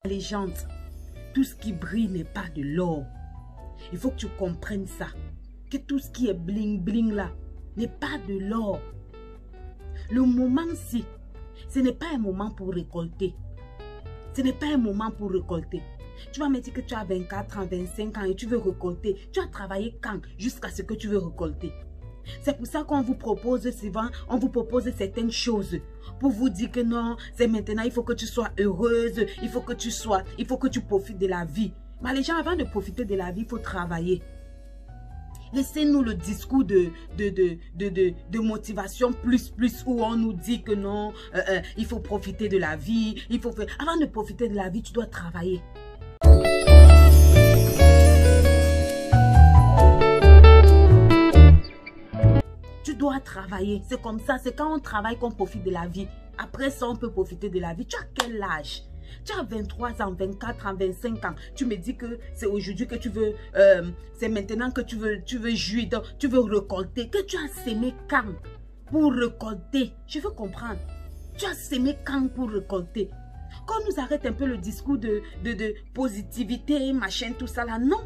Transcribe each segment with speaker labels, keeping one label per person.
Speaker 1: Légende, tout ce qui brille n'est pas de l'or. Il faut que tu comprennes ça. Que tout ce qui est bling bling là n'est pas de l'or. Le moment-ci, ce n'est pas un moment pour récolter. Ce n'est pas un moment pour récolter. Tu vas me dire que tu as 24 ans, 25 ans et tu veux récolter. Tu as travaillé quand jusqu'à ce que tu veux récolter. C'est pour ça qu'on vous propose souvent, on vous propose certaines choses pour vous dire que non, c'est maintenant, il faut que tu sois heureuse, il faut que tu profites de la vie. Mais les gens, avant de profiter de la vie, il faut travailler. Laissez-nous le discours de motivation plus où on nous dit que non, il faut profiter de la vie, il faut faire. Avant de profiter de la vie, tu dois travailler. Tu dois travailler. C'est comme ça. C'est quand on travaille qu'on profite de la vie. Après ça, on peut profiter de la vie. Tu as quel âge? Tu as 23 ans, 24 ans, 25 ans. Tu me dis que c'est aujourd'hui que tu veux... c'est maintenant que tu veux jouir, tu veux récolter. Que tu as sémé quand pour récolter? Je veux comprendre. Tu as sémé quand pour récolter? Qu'on nous arrête un peu le discours de positivité, machin, tout ça là. Non.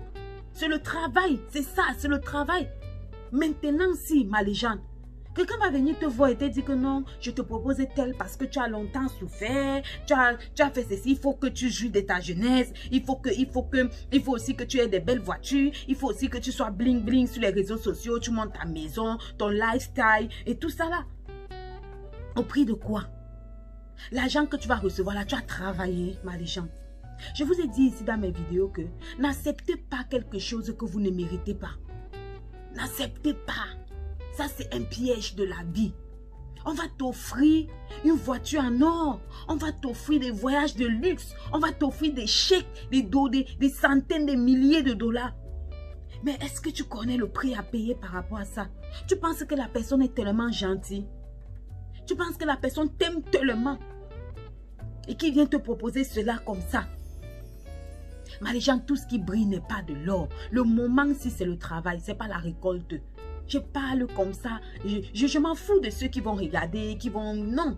Speaker 1: C'est le travail. C'est ça, c'est le travail. Maintenant, si, ma légende, quelqu'un va venir te voir et te dire que non, je te propose tel parce que tu as longtemps souffert, tu as fait ceci, il faut que tu jouis de ta jeunesse, il faut aussi que tu aies des belles voitures, il faut aussi que tu sois bling bling sur les réseaux sociaux, tu montes ta maison, ton lifestyle et tout ça là. Au prix de quoi? L'argent que tu vas recevoir là, tu as travaillé, ma légende. Je vous ai dit ici dans mes vidéos que n'acceptez pas quelque chose que vous ne méritez pas. N'acceptez pas. Ça, c'est un piège de la vie. On va t'offrir une voiture en or. On va t'offrir des voyages de luxe. On va t'offrir des chèques, des centaines de milliers de dollars. Mais est-ce que tu connais le prix à payer par rapport à ça? Tu penses que la personne est tellement gentille? Tu penses que la personne t'aime tellement? Et qui vient te proposer cela comme ça? Mais les gens, tout ce qui brille n'est pas de l'or. Le moment, si c'est le travail, c'est pas la récolte. Je parle comme ça. Je m'en fous de ceux qui vont regarder, qui vont... Non.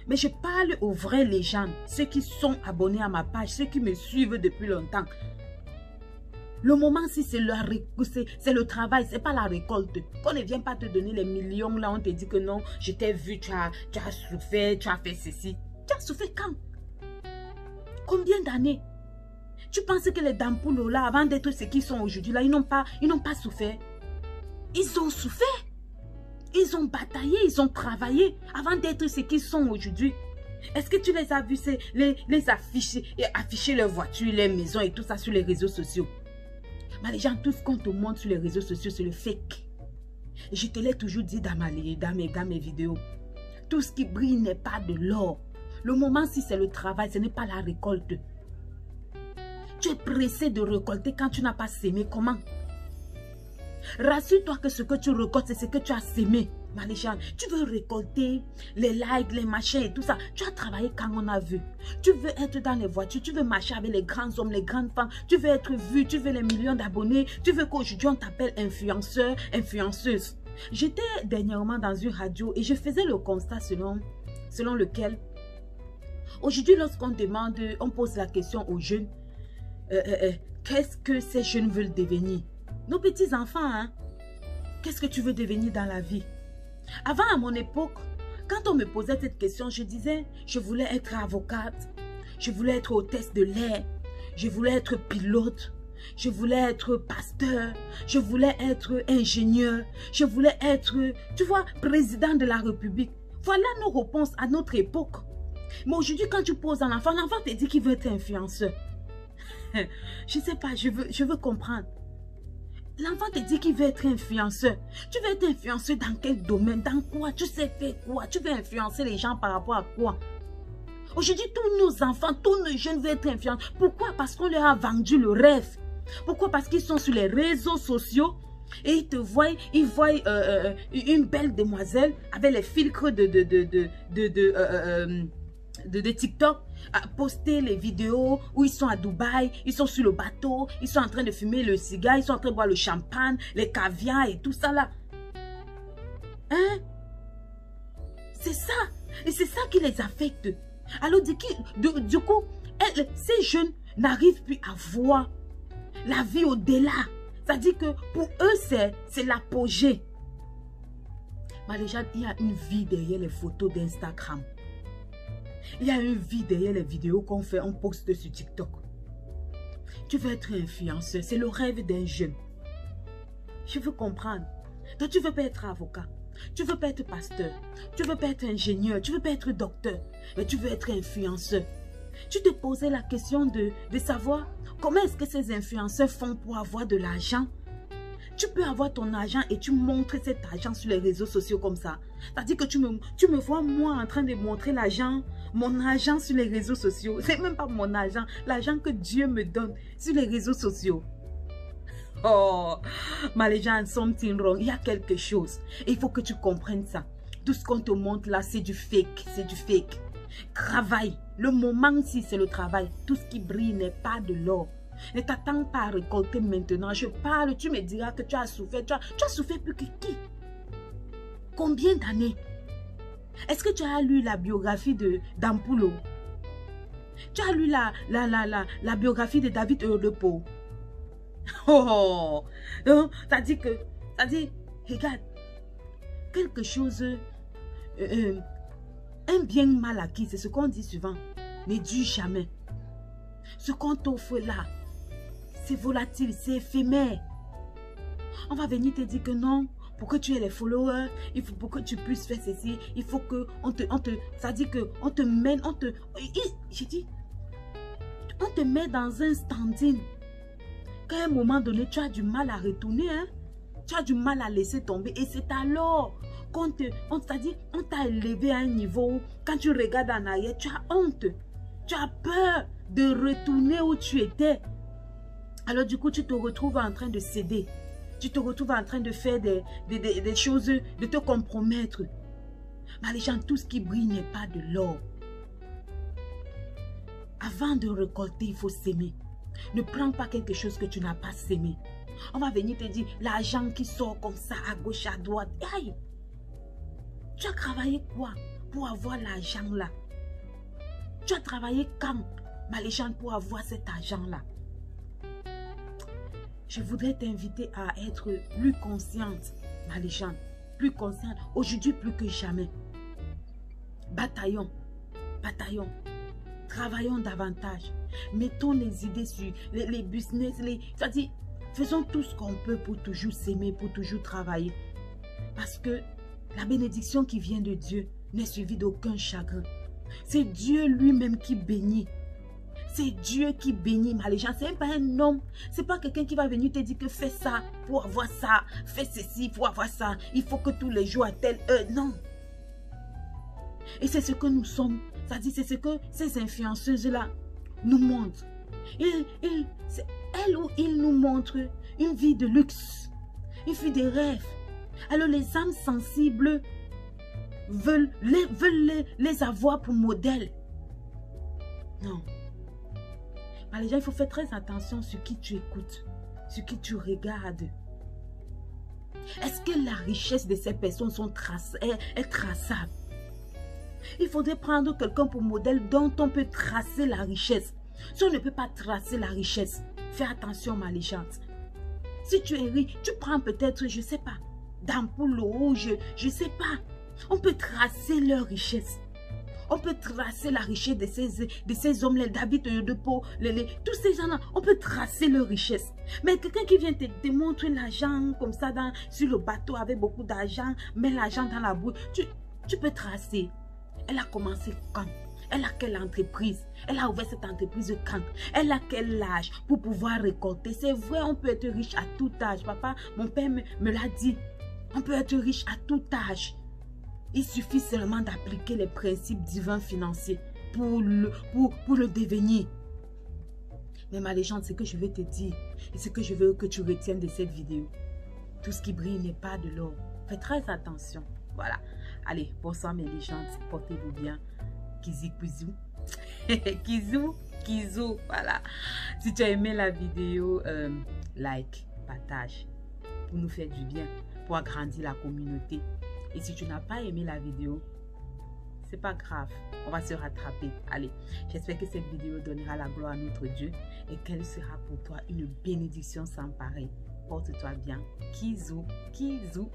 Speaker 1: Mais je parle aux vraies légendes. Ceux qui sont abonnés à ma page, ceux qui me suivent depuis longtemps. Le moment, si c'est le travail, c'est pas la récolte. Qu'on ne vient pas te donner les millions, là, on te dit que non, je t'ai vu, tu as souffert, tu as fait ceci. Tu as souffert quand? Combien d'années? Tu penses que les Dampoulou là, avant d'être ce qu'ils sont aujourd'hui là, ils n'ont pas souffert. Ils ont souffert. Ils ont bataillé, ils ont travaillé avant d'être ce qu'ils sont aujourd'hui. Est-ce que tu les as vus les afficher leurs voitures, les maisons et tout ça sur les réseaux sociaux? Mais les gens, tout ce qu'on te montre sur les réseaux sociaux, c'est le fake. Et je te l'ai toujours dit dans mes vidéos. Tout ce qui brille n'est pas de l'or. Le moment, si c'est le travail, ce n'est pas la récolte. Tu es pressé de récolter quand tu n'as pas sémé. Comment? Rassure-toi que ce que tu récoltes, c'est ce que tu as sémé. Maléchane, tu veux récolter les likes, les machins et tout ça. Tu as travaillé quand on a vu. Tu veux être dans les voitures, tu veux marcher avec les grands hommes, les grandes femmes. Tu veux être vu, tu veux les millions d'abonnés. Tu veux qu'aujourd'hui on t'appelle influenceur, influenceuse. J'étais dernièrement dans une radio et je faisais le constat selon lequel aujourd'hui lorsqu'on demande, on pose la question aux jeunes, qu'est-ce que ces jeunes veulent devenir? Nos petits-enfants, hein? Qu'est-ce que tu veux devenir dans la vie? Avant, à mon époque, quand on me posait cette question, je disais, je voulais être avocate, je voulais être hôtesse de l'air, je voulais être pilote, je voulais être pasteur, je voulais être ingénieur, je voulais être, tu vois, président de la République. Voilà nos réponses à notre époque. Mais aujourd'hui, quand tu poses un enfant, l'enfant te dit qu'il veut être influenceur. Je ne sais pas, je veux comprendre. L'enfant te dit qu'il veut être influenceur. Tu veux être influenceur dans quel domaine? Dans quoi? Tu sais faire quoi? Tu veux influencer les gens par rapport à quoi? Aujourd'hui, tous nos enfants, tous nos jeunes veulent être influenceurs. Pourquoi? Parce qu'on leur a vendu le rêve. Pourquoi? Parce qu'ils sont sur les réseaux sociaux et ils te voient, une belle demoiselle avec les filtres de TikTok, à poster les vidéos où ils sont à Dubaï, ils sont sur le bateau, ils sont en train de fumer le cigare, ils sont en train de boire le champagne, les caviars et tout ça là. Hein? C'est ça. Et c'est ça qui les affecte. Alors du coup, Ces jeunes n'arrivent plus à voir la vie au-delà. C'est-à-dire que pour eux, c'est l'apogée. Marie-Jeanne, il y a une vie derrière les photos d'Instagram. Il y a une vie derrière les vidéos qu'on fait, on poste sur TikTok. Tu veux être influenceur, c'est le rêve d'un jeune. Je veux comprendre. Donc tu ne veux pas être avocat, tu ne veux pas être pasteur, tu ne veux pas être ingénieur, tu ne veux pas être docteur, mais tu veux être influenceur. Tu te posais la question de savoir comment est-ce que ces influenceurs font pour avoir de l'argent. Tu peux avoir ton argent et tu montres cet argent sur les réseaux sociaux comme ça. C'est-à-dire que tu me vois moi en train de montrer l'argent, mon argent sur les réseaux sociaux. C'est même pas mon argent, l'argent que Dieu me donne sur les réseaux sociaux. Oh, Marie-Jeanne, something wrong. Il y a quelque chose. Et il faut que tu comprennes ça. Tout ce qu'on te montre là, c'est du fake. C'est du fake. Travail. Le moment si c'est le travail. Tout ce qui brille n'est pas de l'or. Ne t'attends pas à récolter maintenant. Je parle, tu me diras que tu as souffert. Tu as souffert plus que qui? Combien d'années? Est-ce que tu as lu la biographie d'Ampulo? Tu as lu la biographie de David Oyedepo? Oh! Ça dit, regarde, quelque chose, un bien mal acquis, c'est ce qu'on dit souvent, ne dure jamais. Ce qu'on t'offre là, c'est volatile, c'est éphémère. On va venir te dire que non, pour que tu aies les followers, pour que tu puisses faire ceci, il faut que ça dit que on te mène, j'ai dit, on te met dans un standing. Qu'à un moment donné, tu as du mal à retourner, hein? Tu as du mal à laisser tomber. Et c'est alors qu'on t'a élevé à un niveau où, quand tu regardes en arrière, tu as honte. Tu as peur de retourner où tu étais. Alors du coup, tu te retrouves en train de céder. Tu te retrouves en train de faire des choses, de te compromettre. Mais les gens, tout ce qui brille n'est pas de l'or. Avant de récolter, il faut s'aimer. Ne prends pas quelque chose que tu n'as pas sémé. On va venir te dire, l'argent qui sort comme ça, à gauche, à droite. Aïe! Tu as travaillé quoi pour avoir l'argent là? Tu as travaillé quand, Marie-Jeanne, pour avoir cet argent là? Je voudrais t'inviter à être plus consciente, Marie-Jeanne. Plus consciente. Aujourd'hui, plus que jamais. Bataillons. Bataillons. Travaillons davantage. Mettons les idées sur les business. C'est-à-dire, faisons tout ce qu'on peut pour toujours s'aimer, pour toujours travailler. Parce que la bénédiction qui vient de Dieu n'est suivie d'aucun chagrin. C'est Dieu lui-même qui bénit. C'est Dieu qui bénit, Marie-Jeanne. Ce n'est pas un homme. Ce n'est pas quelqu'un qui va venir te dire que fais ça pour avoir ça. Fais ceci pour avoir ça. Il faut que tous les jours à telle heure. Non. Et c'est ce que nous sommes. C'est-à-dire, c'est ce que ces influenceuses-là nous montrent. C'est elles ou ils nous montrent une vie de luxe, une vie de rêve. Alors les âmes sensibles veulent les avoir pour modèle. Non. Mais les gens, il faut faire très attention sur qui tu écoutes, sur qui tu regardes. Est-ce que la richesse de ces personnes est traçable? Il faudrait prendre quelqu'un pour modèle dont on peut tracer la richesse. Si on ne peut pas tracer la richesse, fais attention, Marie-Jeanne. Si tu es riche, tu prends peut-être, je ne sais pas, d'Ampulo ou je ne sais pas. On peut tracer leur richesse. On peut tracer la richesse de ces hommes, les David Oyedepo, tous ces gens-là. On peut tracer leur richesse. Mais quelqu'un qui vient te démontrer l'argent comme ça sur le bateau avec beaucoup d'argent, met l'argent dans la boue, tu peux tracer. Elle a commencé quand? Elle a quelle entreprise? Elle a ouvert cette entreprise quand? Elle a quel âge pour pouvoir récolter? C'est vrai, on peut être riche à tout âge. Papa, mon père me l'a dit. On peut être riche à tout âge. Il suffit seulement d'appliquer les principes divins financiers pour le devenir. Mais ma légende, ce que je veux te dire et ce que je veux que tu retiennes de cette vidéo, tout ce qui brille n'est pas de l'or. Fais très attention. Voilà. Allez, bonsoir mes légendes, portez-vous bien. Kizi, kizou. Kizou, kizou, voilà. Si tu as aimé la vidéo, like, partage, pour nous faire du bien, pour agrandir la communauté. Et si tu n'as pas aimé la vidéo, c'est pas grave. On va se rattraper. Allez, j'espère que cette vidéo donnera la gloire à notre Dieu et qu'elle sera pour toi une bénédiction sans pareil. Porte-toi bien. Kizou, kizou.